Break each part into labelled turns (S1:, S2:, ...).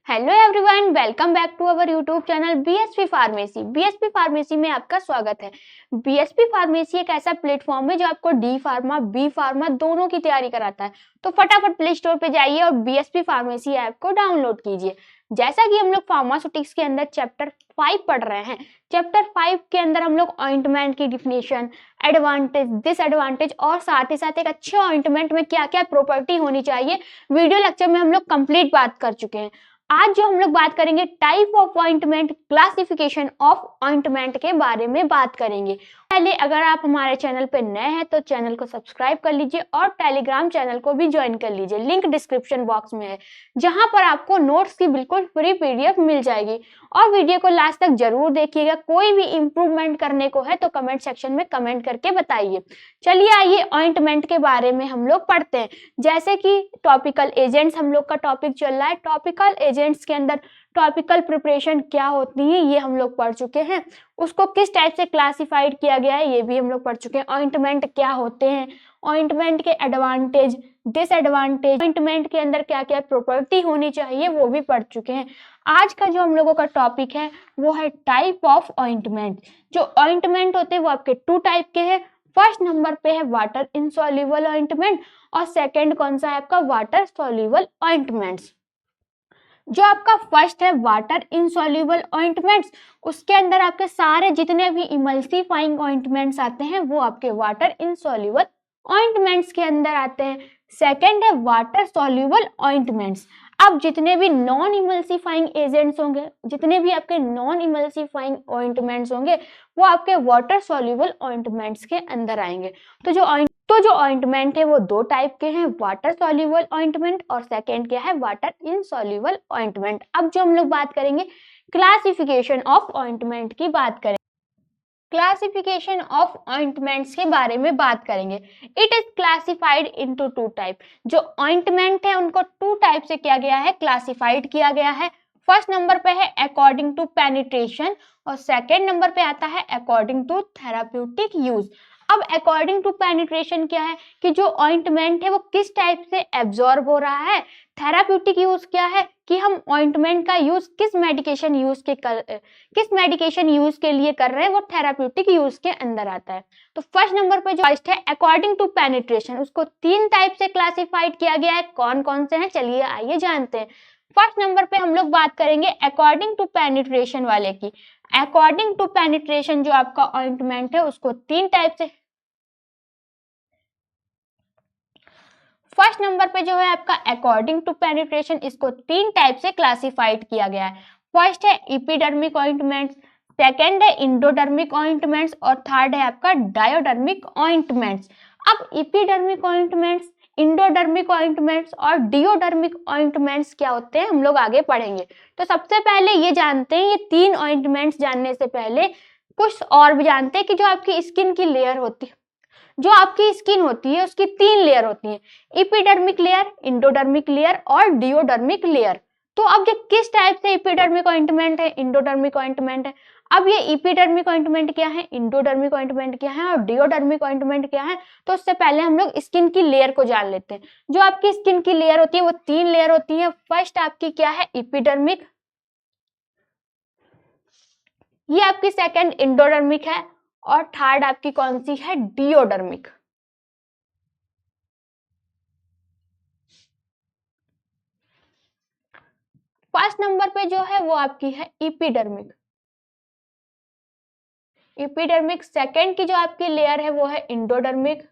S1: Hello everyone, welcome back to our YouTube channel BSP pharmacy. BSP pharmacy में आपका स्वागत है। बीएसपी फार्मेसी एक ऐसा प्लेटफॉर्म है जो आपको डी फार्मा बी फार्मा दोनों की तैयारी कराता है। तो फटाफट प्ले स्टोर पे जाइए और बीएसपी फार्मेसी ऐप को डाउनलोड कीजिए। जैसा कि हम लोग फार्मास्यूटिक्स के अंदर चैप्टर 5 पढ़ रहे हैं, चैप्टर 5 के अंदर हम लोग ऑइंटमेंट की डिफिनेशन, एडवांटेज, डिसएडवांटेज और साथ ही साथ एक अच्छे ऑइंटमेंट में क्या क्या प्रॉपर्टी होनी चाहिए वीडियो लेक्चर में हम लोग कंप्लीट बात कर चुके हैं। आज जो हम लोग बात करेंगे type of ointment, classification of ointment के बारे में बात करेंगे। पहले अगर आप हमारे चैनल पे नए हैं तो चैनल को सब्सक्राइब कर लीजिए और टेलीग्राम चैनल को भी ज्वाइन कर लीजिए। लिंक डिस्क्रिप्शन बॉक्स में है, जहां पर आपको नोट्स की बिल्कुल फ्री पीडीएफ मिल जाएगी। और वीडियो को लास्ट तक जरूर देखिएगा। कोई भी इंप्रूवमेंट करने को है तो कमेंट सेक्शन में कमेंट करके बताइए। चलिए आइए ऑइंटमेंट के बारे में हम लोग पढ़ते हैं। जैसे कि टॉपिकल एजेंट्स हम लोग का टॉपिक चल रहा है। टॉपिकल एजेंट्स के अंदर टॉपिकल प्रिपरेशन क्या होती है ये हम लोग पढ़ चुके हैं। उसको किस टाइप से क्लासिफाइड किया गया है ये भी हम लोग पढ़ चुके हैं। ऑइंटमेंट क्या होते हैं, ऑइंटमेंट के एडवांटेज, डिसएडवांटेज, ऑइंटमेंट के अंदर क्या क्या प्रॉपर्टी होनी चाहिए वो भी पढ़ चुके हैं। आज का जो हम लोगों का टॉपिक है वो है टाइप ऑफ ऑइंटमेंट। जो ऑइंटमेंट होते हैं वो आपके 2 टाइप के हैं। फर्स्ट नंबर पे है वाटर इनसॉल्युबल ऑइंटमेंट और सेकंड कौन सा है आपका वाटर सॉल्युबल ऑइंटमेंट्स। जो आपका फर्स्ट है वाटर इनसॉल्युबल ऑइंटमेंट्स, उसके अंदर आपके सारे जितने भी इमल्सिफाइंग ऑइंटमेंट्स आते हैं वो आपके वाटर इनसॉल्युबल ऑइंटमेंट्स के अंदर आते हैं। सेकंड है वाटर सॉल्युबल ऑइंटमेंट्स। अब जितने भी नॉन इमल्सिफाइंग एजेंट्स होंगे, जितने भी आपके नॉन इमल्सिफाइंग ऑइंटमेंट्स होंगे वो आपके वाटर सॉल्युबल ऑइंटमेंट्स के अंदर आएंगे। तो जो ऑइंटमेंट है वो 2 टाइप के हैं, वाटर सॉल्युबल ऑइंटमेंट और सेकंड क्या है वाटर इनसॉल्युबल ऑइंटमेंट। अब जो हम लोग बात करेंगे क्लासिफिकेशन ऑफ ऑइंटमेंट की बात करें, क्लासिफिकेशन ऑफ ऑइंटमेंट्स के बारे में बात करेंगे। It is classified into 2 type. जो ऑइंटमेंट है उनको 2 टाइप से किया गया है, क्लासिफाइड किया गया है। फर्स्ट नंबर पे है अकॉर्डिंग टू पेनिट्रेशन और सेकंड नंबर पे आता है अकॉर्डिंग टू थेराप्यूटिक यूज। अब अकॉर्डिंग टू पेनिट्रेशन क्या है कि जो ऑइंटमेंट है वो किस टाइप से एब्जॉर्ब हो रहा है। थेराप्यूटिक यूज क्या है कि हम ऑइंटमेंट का यूज किस मेडिकेशन यूज के लिए कर रहे हैं, वो थेराप्यूटिक यूज के अंदर आता है। तो फर्स्ट नंबर पे जो फर्स्ट है अकॉर्डिंग टू पेनिट्रेशन, उसको 3 टाइप से क्लासिफाइड किया गया है। कौन कौन से हैं चलिए आइए जानते हैं। फर्स्ट नंबर पे हम लोग बात करेंगे अकॉर्डिंग टू पेनिट्रेशन वाले की। अकॉर्डिंग टू पेनिट्रेशन जो आपका ऑइंटमेंट है उसको 3 टाइप से, फर्स्ट नंबर पे जो है आपका अकॉर्डिंग टू पेनिट्रेशन, इसको 3 टाइप से क्लासिफाइड किया गया है। फर्स्ट है एपिडर्मिक ऑइंटमेंट्स, सेकंड है इंडोडर्मिक ऑइंटमेंट्स और थर्ड है आपका डायोडर्मिक ऑइंटमेंट्स। अब एपिडर्मिक ऑइंटमेंट्स, इंडोडर्मिक ऑइंटमेंट्स और डियोडर्मिक ऑइंटमेंट्स क्या होते हैं हम लोग आगे पढ़ेंगे। तो सबसे पहले ये जानते हैं, ये 3 ऑइंटमेंट्स जानने से पहले कुछ और भी जानते हैं कि जो आपकी स्किन की लेयर होती है, जो आपकी स्किन होती है उसकी 3 लेयर होती है, एपिडर्मिक लेयर, इंडोडर्मिक लेयर और डियोडर्मिक लेयर। तो अब ये किस टाइप से एपिडर्मिक ऑइंटमेंट है, इंडोडर्मिक ऑइंटमेंट है। अब ये एपिडर्मिक ऑइंटमेंट क्या है, इंडोडर्मिक ऑइंटमेंट क्या है और डियोडर्मिक ऑइंटमेंट क्या है, तो उससे पहले हम लोग स्किन की लेयर को जान लेते हैं। जो आपकी स्किन की लेयर होती है वो 3 लेयर होती है। फर्स्ट आपकी क्या है एपिडर्मिक, ये आपकी सेकंड इंडोडर्मिक है और थर्ड आपकी कौन सी है डियोडर्मिक। फर्स्ट नंबर पे जो है वो आपकी है एपिडर्मिक, एपिडर्मिक। सेकंड की जो आपकी लेयर है वो है इंडोडर्मिक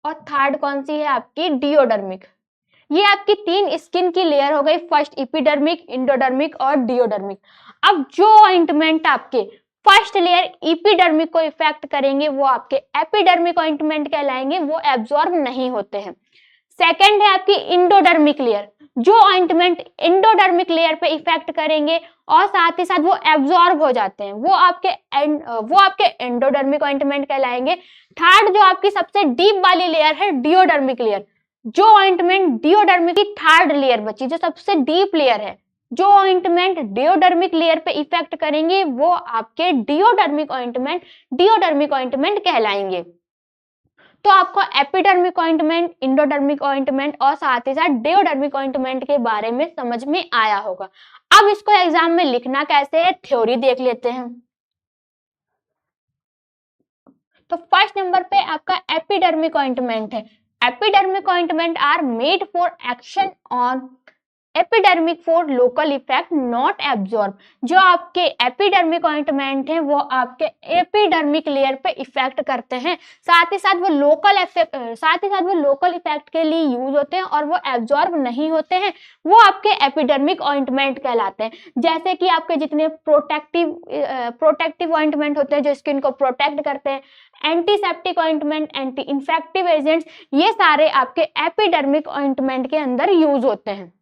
S1: और थर्ड कौन सी है आपकी डियोडर्मिक। ये आपकी 3 स्किन की लेयर हो गई, फर्स्ट एपिडर्मिक, इंडोडर्मिक और डियोडर्मिक। अब जो ऑइंटमेंट आपके फर्स्ट लेयर एपिडर्मिक को इफेक्ट करेंगे वो आपके एपिडर्मिक ऑइंटमेंट कहलाएंगे, वो एब्जॉर्ब नहीं होते हैं। सेकंड है आपकी इंडोडर्मिक लेयर, जो ऑइंटमेंट इंडोडर्मिक लेयर पे इफेक्ट करेंगे और साथ ही साथ वो एब्जॉर्ब हो जाते हैं, वो आपके एंडोडर्मिक ऑइंटमेंट कहलाएंगे। थर्ड जो आपकी सबसे डीप वाली लेयर है डियोडर्मिक लेयर, जो ऑइंटमेंट डियोडर्मिक की थर्ड लेयर बची, जो सबसे डीप लेयर है, जो ऑइंटमेंट डियोडर्मिक लेयर पे इफेक्ट करेंगे वो आपके डियोडर्मिक ऑइंटमेंट कहलाएंगे। तो आपको एपिडर्मिक ऑइंटमेंट, इंडोडर्मिक ऑइंटमेंट और साथ ही साथ डेओडर्मिक ऑइंटमेंट के बारे में समझ में आया होगा। अब इसको एग्जाम में लिखना कैसे है, थ्योरी देख लेते हैं। तो फर्स्ट नंबर पे आपका एपिडर्मिक ऑइंटमेंट है। Epidermic ointment are made for action on epidermic for local effect not absorb. जो आपके एपिडर्मिक ऑइंटमेंट है वो आपके एपिडर्मिक लेयर पे इफेक्ट करते हैं, साथ ही साथ वो लोकल इफेक्ट के लिए यूज होते हैं और वो एब्जॉर्ब नहीं होते हैं, वो आपके एपिडर्मिक ऑइंटमेंट कहलाते हैं। जैसे कि आपके जितने प्रोटेक्टिव ऑइंटमेंट होते हैं जो स्किन को प्रोटेक्ट करते हैं, antiseptic ointment, anti infective agents, ये सारे आपके एपिडर्मिक ऑइंटमेंट के अंदर यूज होते हैं।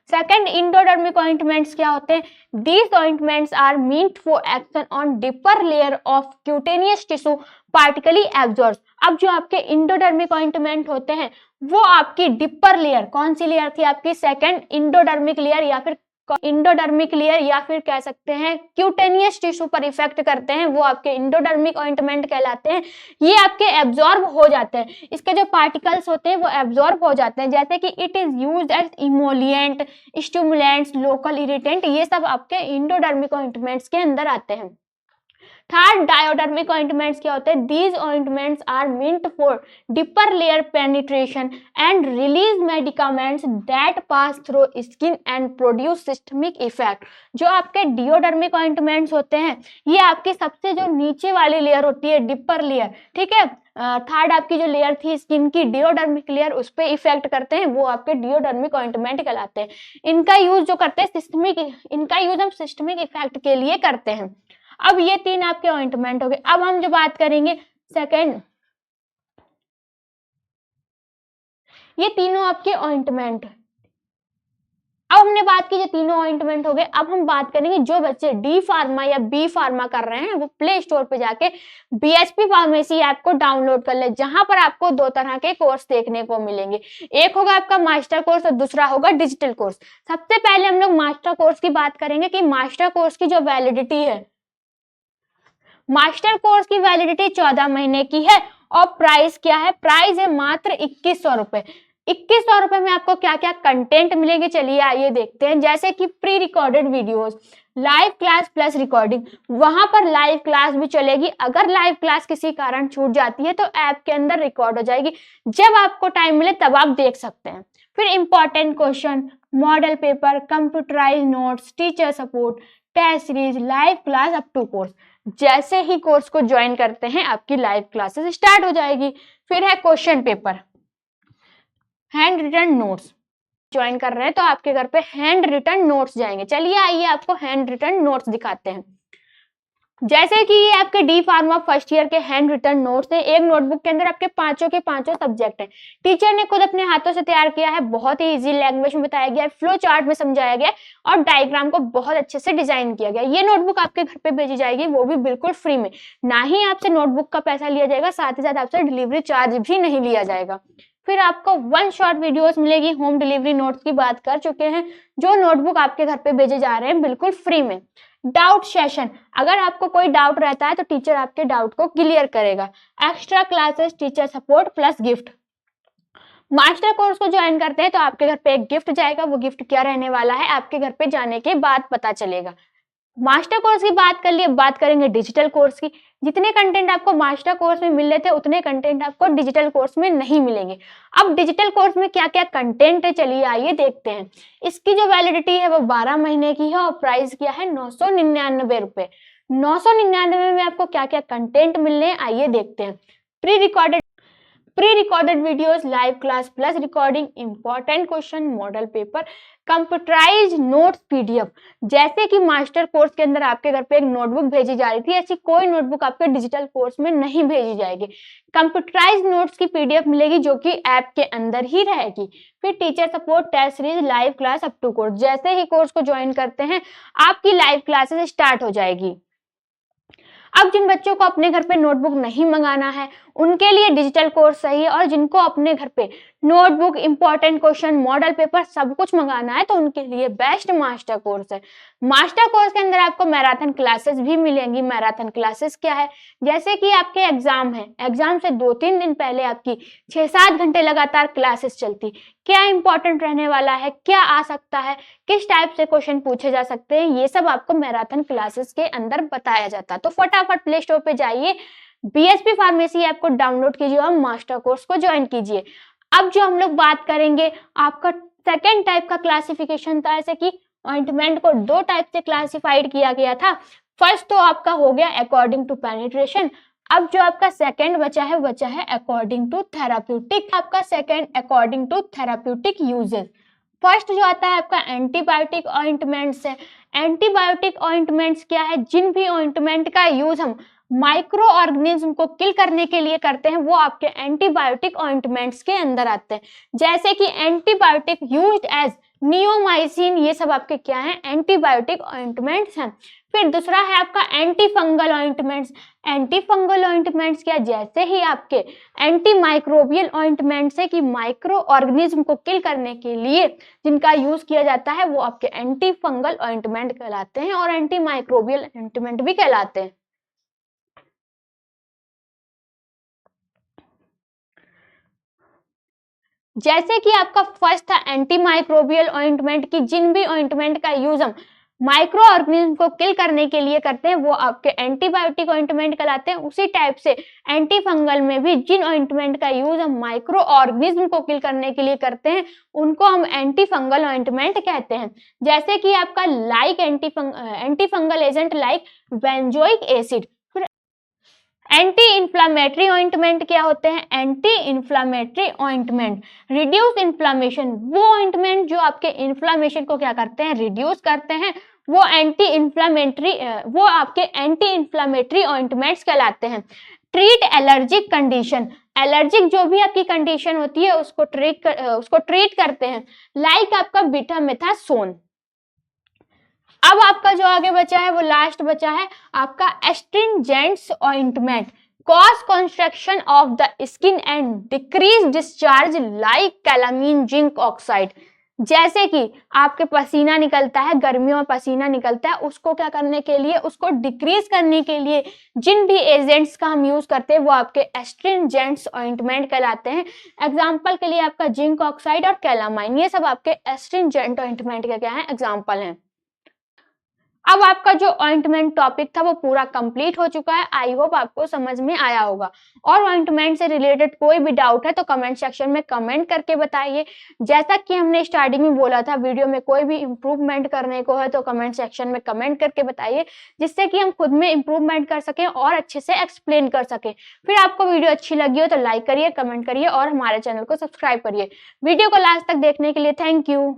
S1: सेकेंड, इंडोडर्मिक ऑइंटमेंट्स क्या होते हैं? These ointments are meant for action on deeper layer of cutaneous tissue partially absorb. अब जो आपके इंडोडर्मिक ऑइंटमेंट होते हैं वो आपकी डिपर लेयर, कौन सी लेयर थी आपकी? सेकेंड इंडोडर्मिक लेयर या फिर कह सकते हैं क्यूटेनियस टिश्यू पर इफेक्ट करते हैं, वो आपके इंडोडर्मिक ऑइंटमेंट कहलाते हैं। ये आपके एब्जॉर्ब हो जाते हैं, इसके जो पार्टिकल्स होते हैं वो एब्जॉर्ब हो जाते हैं। जैसे कि it is used as emollient, stimulants, local irritant, ये सब आपके इंडोडर्मिक ऑइंटमेंट्स के अंदर आते हैं। थर्ड, डायोडर्मिक ऑइंटमेंट्स क्या होते हैं? These ointments are meant for deeper layer penetration and release medicaments that pass through skin and produce systemic effect. जो आपके डियोडर्मिक ऑइंटमेंट्स होते हैं ये आपकी सबसे जो नीचे वाली लेयर होती है, डिपर लेयर, ठीक है, थर्ड आपकी जो लेयर थी स्किन की डियोडर्मिक लेयर, उस पर इफेक्ट करते हैं, वो आपके डियोडर्मिक ऑइंटमेंट कहलाते हैं। इनका यूज जो करते हैं इनका यूज हम सिस्टमिक इफेक्ट के लिए करते हैं। अब ये तीन आपके ऑइंटमेंट हो गए। अब हम जो बात करेंगे सेकंड, ये तीनों आपके ऑइंटमेंट, अब हमने बात की जो तीनों ऑइंटमेंट हो गए। अब हम बात करेंगे जो बच्चे डी फार्मा या बी फार्मा कर रहे हैं वो प्ले स्टोर पे जाके बीएसपी फार्मेसी ऐप को डाउनलोड कर ले, जहां पर आपको दो तरह के कोर्स देखने को मिलेंगे। एक होगा आपका मास्टर कोर्स और दूसरा होगा डिजिटल कोर्स। सबसे पहले हम लोग मास्टर कोर्स की बात करेंगे कि मास्टर कोर्स की जो वैलिडिटी है, मास्टर कोर्स की वैलिडिटी 14 महीने की है और प्राइस क्या है? प्राइस है मात्र 2100 रुपए। 2100 रुपए में आपको क्या क्या कंटेंट मिलेंगे, चलिए आइए देखते हैं। जैसे कि pre recorded videos, live class plus recording, वहां पर लाइव क्लास भी चलेगी। अगर लाइव क्लास किसी कारण छूट जाती है तो ऐप के अंदर रिकॉर्ड हो जाएगी, जब आपको टाइम मिले तब आप देख सकते हैं। फिर important question, model paper, computerize notes, teacher support, test series, live class up to course. जैसे ही कोर्स को ज्वाइन करते हैं आपकी लाइव क्लासेस स्टार्ट हो जाएगी। फिर है question paper, handwritten notes, join कर रहे हैं तो आपके घर पे हैंड रिटन नोट्स जाएंगे। चलिए आइए आपको हैंड रिटन नोट्स दिखाते हैं। जैसे कि ये आपके डी फार्मा फर्स्ट ईयर के हैंड रिटन नोट्स हैं। एक नोटबुक के अंदर आपके पांचों के पांचों सब्जेक्ट हैं। टीचर ने खुद अपने हाथों से तैयार किया है, बहुत ही इजी लैंग्वेज में बताया गया है, फ्लो चार्ट में समझाया गया है और डायग्राम को बहुत अच्छे से डिजाइन किया गया है। ये नोटबुक आपके घर पे भेजी जाएगी, वो भी बिल्कुल फ्री में। ना ही आपसे नोटबुक का पैसा लिया जाएगा, साथ ही साथ आपसे डिलीवरी चार्ज भी नहीं लिया जाएगा। फिर आपको वन शॉट वीडियोस मिलेगी। होम डिलीवरी नोट्स की बात कर चुके हैं, जो नोटबुक आपके घर पे भेजे जा रहे हैं बिल्कुल फ्री में। डाउट सेशन, अगर आपको कोई डाउट रहता है तो टीचर आपके डाउट को क्लियर करेगा। Extra classes, teacher support plus gift. Master course को ज्वाइन करते हैं तो आपके घर पे एक गिफ्ट जाएगा, वो गिफ्ट क्या रहने वाला है आपके घर पे जाने के बाद पता चलेगा। मास्टर कोर्स की बात कर लिए, बात करेंगे डिजिटल कोर्स की। जितने कंटेंट आपको मास्टर कोर्स में मिल रहे थे उतने कंटेंट आपको डिजिटल कोर्स में नहीं मिलेंगे। अब डिजिटल कोर्स में क्या क्या कंटेंट है, चलिए आइए देखते हैं। इसकी जो वैलिडिटी है वो 12 महीने की है और प्राइस क्या है? 999 रुपए। 999 में आपको क्या क्या कंटेंट मिलने हैं आइए देखते हैं। Pre recorded videos, live class plus recording, important question, model paper, computerize notes PDF. जैसे कि मास्टर कोर्स के अंदर आपके घर पे एक नोटबुक भेजी जा रही थी, ऐसी कोई नोटबुक आपके डिजिटल कोर्स में नहीं भेजी जाएगी। कंप्यूटराइज नोट्स की पीडीएफ मिलेगी जो कि ऐप के अंदर ही रहेगी। फिर teacher support, test series, live class up to course. जैसे ही कोर्स को ज्वाइन करते हैं आपकी लाइव क्लासेस स्टार्ट हो जाएगी। अब जिन बच्चों को अपने घर पे नोटबुक नहीं मंगाना है उनके लिए डिजिटल कोर्स सही है, और जिनको अपने घर पे notebook, important question, model paper सब कुछ मंगाना है तो उनके लिए बेस्ट मास्टर कोर्स है। मास्टर कोर्स के अंदर आपको मैराथन क्लासेस भी मिलेंगी। मैराथन क्लासेस क्या है, जैसे कि आपके एग्जाम है, एग्जाम से 2-3 दिन पहले आपकी 6-7 घंटे लगातार क्लासेस चलती, क्या इंपॉर्टेंट रहने वाला है, क्या आ सकता है, किस टाइप से क्वेश्चन पूछे जा सकते हैं, ये सब आपको मैराथन क्लासेस के अंदर बताया जाता है। तो फटाफट प्ले स्टोर पे जाइए, बीएसपी फार्मेसी ऐप को डाउनलोड कीजिए और मास्टर कोर्स को ज्वाइन कीजिए। अब जो हम लोग बात करेंगे, आपका सेकेंड टाइप का क्लासिफिकेशन था, ऐसे कि ऑइंटमेंट को 2 टाइप से क्लासिफाइड किया गया था। फर्स्ट तो आपका हो गया अकॉर्डिंग टू पेनिट्रेशन। अब जो आपका सेकंड बचा है अकॉर्डिंग टू थेराप्यूटिक। आपका second according to therapeutic uses. First जो आता है आपका एंटीबायोटिक ऑइंटमेंट्स है। एंटीबायोटिक ऑइंटमेंट्स क्या है, जिन भी ऑइंटमेंट का यूज हम माइक्रो ऑर्गेनिज्म को किल करने के लिए करते हैं वो आपके एंटीबायोटिक ऑइंटमेंट्स के अंदर आते हैं। जैसे कि एंटीबायोटिक यूज्ड एज नियोमाइसिन, ये सब आपके क्या है, एंटीबायोटिक ऑइंटमेंट्स हैं। फिर दूसरा है आपका anti fungal ointments. Anti fungal ointments क्या, जैसे ही आपके एंटी माइक्रोबियल ऑइंटमेंट्स है कि माइक्रो ऑर्गेनिज्म को किल करने के लिए जिनका यूज किया जाता है वो आपके एंटी फंगल ऑइंटमेंट कहलाते हैं और एंटी माइक्रोबियल ऑइंटमेंट भी कहलाते हैं। जैसे कि आपका फर्स्ट था एंटी माइक्रोबियल ऑइंटमेंट की जिन भी ऑइंटमेंट का यूज हम माइक्रो ऑर्गेनिज्म को किल करने के लिए करते हैं वो आपके एंटीबायोटिक ऑइंटमेंट कहलाते हैं। उसी टाइप से एंटी फंगल में भी जिन ऑइंटमेंट का यूज हम माइक्रो ऑर्गेनिज्म को किल करने के लिए करते हैं उनको हम एंटी फंगल ऑइंटमेंट कहते हैं। जैसे कि आपका like anti fungal agent like benzoic acid. Anti inflammatory ointment क्या होते हैं, anti inflammatory ointment reduce inflammation. वो ऑइंटमेंट जो आपके इन्फ्लामेशन को क्या करते हैं, रिड्यूस करते हैं, वो वो आपके एंटी इंफ्लामेटरी ऑइंटमेंट्स कहलाते हैं। ट्रीट एलर्जिक कंडीशन, एलर्जिक जो भी आपकी कंडीशन होती है उसको ट्रीट करते हैं, लाइक आपका बीटामेथासोन। अब आपका जो आगे बचा है वो लास्ट बचा है आपका astringents ointment cause construction of the skin and decrease discharge like calamine zinc oxide. जैसे कि आपके पसीना निकलता है, गर्मियों में पसीना निकलता है, उसको क्या करने के लिए, उसको डिक्रीज करने के लिए जिन भी एजेंट्स का हम यूज करते हैं वो आपके एस्ट्रिंजेंट्स ऑइंटमेंट कहलाते हैं। एग्जाम्पल के लिए आपका जिंक ऑक्साइड और कैलामाइन, ये सब आपके एस्ट्रिंजेंट ऑइंटमेंट के क्या है, एग्जाम्पल हैं। अब आपका जो ऑइंटमेंट टॉपिक था वो पूरा कंप्लीट हो चुका है। आई होप आपको समझ में आया होगा। और ऑइंटमेंट से रिलेटेड कोई भी डाउट है तो कमेंट सेक्शन में कमेंट करके बताइए। जैसा कि हमने स्टार्टिंग में बोला था, वीडियो में कोई भी इम्प्रूवमेंट करने को है तो कमेंट सेक्शन में कमेंट करके बताइए, जिससे कि हम खुद में इम्प्रूवमेंट कर सकें और अच्छे से एक्सप्लेन कर सकें। फिर आपको वीडियो अच्छी लगी हो तो लाइक करिए, कमेंट करिए और हमारे चैनल को सब्सक्राइब करिए। वीडियो को लास्ट तक देखने के लिए थैंक यू।